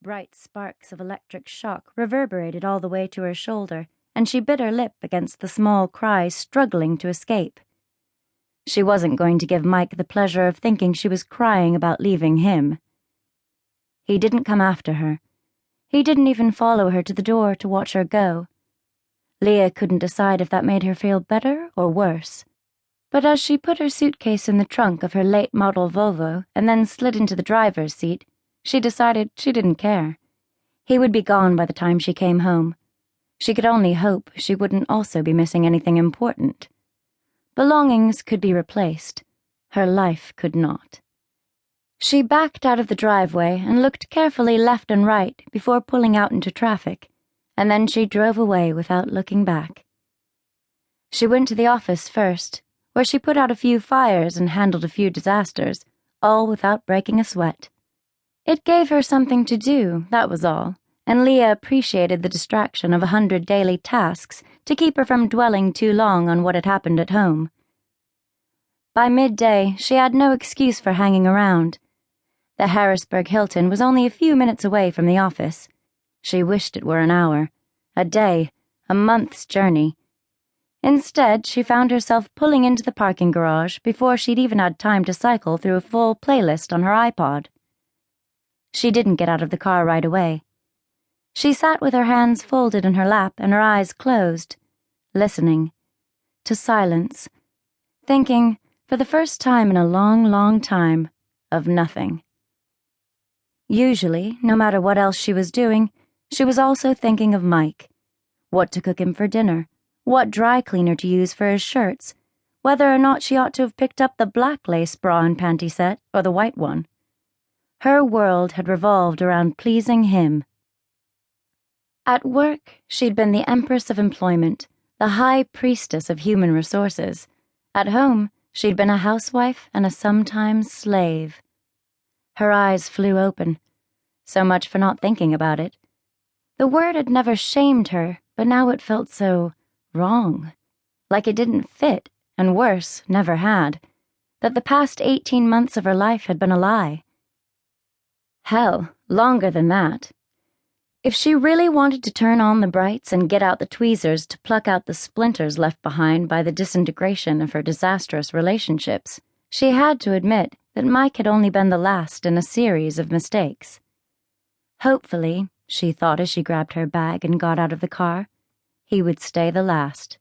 Bright sparks of electric shock reverberated all the way to her shoulder, and she bit her lip against the small cry struggling to escape. She wasn't going to give Mike the pleasure of thinking she was crying about leaving him. He didn't come after her. He didn't even follow her to the door to watch her go. Leah couldn't decide if that made her feel better or worse. But as she put her suitcase in the trunk of her late-model Volvo and then slid into the driver's seat, she decided she didn't care. He would be gone by the time she came home. She could only hope she wouldn't also be missing anything important. Belongings could be replaced. Her life could not. She backed out of the driveway and looked carefully left and right before pulling out into traffic, and then she drove away without looking back. She went to the office first, where she put out a few fires and handled a few disasters, all without breaking a sweat. It gave her something to do, that was all, and Leah appreciated the distraction of 100 daily tasks to keep her from dwelling too long on what had happened at home. By midday, she had no excuse for hanging around. The Harrisburg Hilton was only a few minutes away from the office. She wished it were an hour, a day, a month's journey. Instead, she found herself pulling into the parking garage before she'd even had time to cycle through a full playlist on her iPod. She didn't get out of the car right away. She sat with her hands folded in her lap and her eyes closed, listening, to silence, thinking, for the first time in a long, long time, of nothing. Usually, no matter what else she was doing, she was also thinking of Mike, what to cook him for dinner, what dry cleaner to use for his shirts, whether or not she ought to have picked up the black lace bra and panty set or the white one. Her world had revolved around pleasing him. At work, she'd been the empress of employment, the high priestess of human resources. At home, she'd been a housewife and a sometimes slave. Her eyes flew open. So much for not thinking about it. The word had never shamed her, but now it felt so wrong, like it didn't fit, and worse, never had, that the past 18 months of her life had been a lie. Hell, longer than that. If she really wanted to turn on the brights and get out the tweezers to pluck out the splinters left behind by the disintegration of her disastrous relationships, she had to admit that Mike had only been the last in a series of mistakes. Hopefully, she thought as she grabbed her bag and got out of the car, he would stay the last.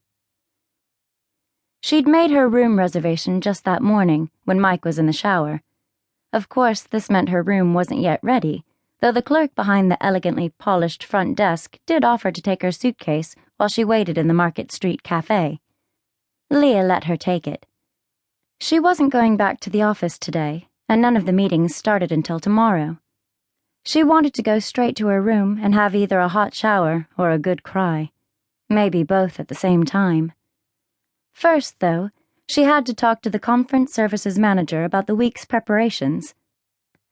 She'd made her room reservation just that morning when Mike was in the shower. Of course, this meant her room wasn't yet ready, though the clerk behind the elegantly polished front desk did offer to take her suitcase while she waited in the Market Street cafe. Leah let her take it. She wasn't going back to the office today, and none of the meetings started until tomorrow. She wanted to go straight to her room and have either a hot shower or a good cry. Maybe both at the same time. First, though, she had to talk to the conference services manager about the week's preparations.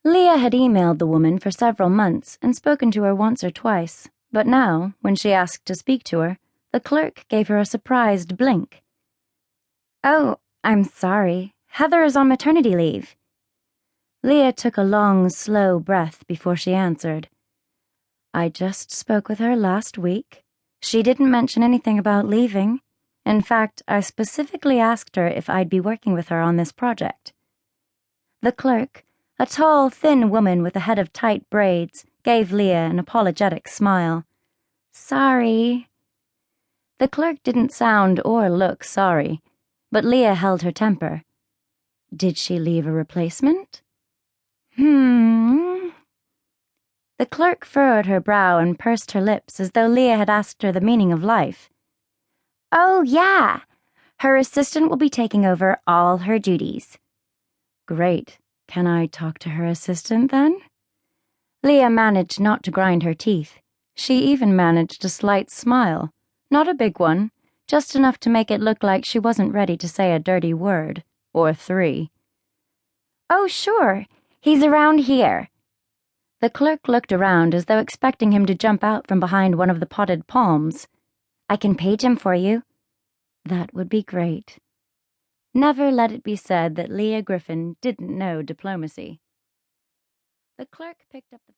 Leah had emailed the woman for several months and spoken to her once or twice, but now, when she asked to speak to her, the clerk gave her a surprised blink. "Oh, I'm sorry. Heather is on maternity leave." Leah took a long, slow breath before she answered. "I just spoke with her last week. She didn't mention anything about leaving. In fact, I specifically asked her if I'd be working with her on this project." The clerk, a tall, thin woman with a head of tight braids, gave Leah an apologetic smile. "Sorry." The clerk didn't sound or look sorry, but Leah held her temper. Did she leave a replacement? The clerk furrowed her brow and pursed her lips as though Leah had asked her the meaning of life. "Oh, yeah. Her assistant will be taking over all her duties." "Great. Can I talk to her assistant, then?" Leah managed not to grind her teeth. She even managed a slight smile. Not a big one, just enough to make it look like she wasn't ready to say a dirty word, or 3. "Oh, sure. He's around here." The clerk looked around as though expecting him to jump out from behind one of the potted palms. "I can page him for you." "That would be great." Never let it be said that Leah Griffin didn't know diplomacy. The clerk picked up the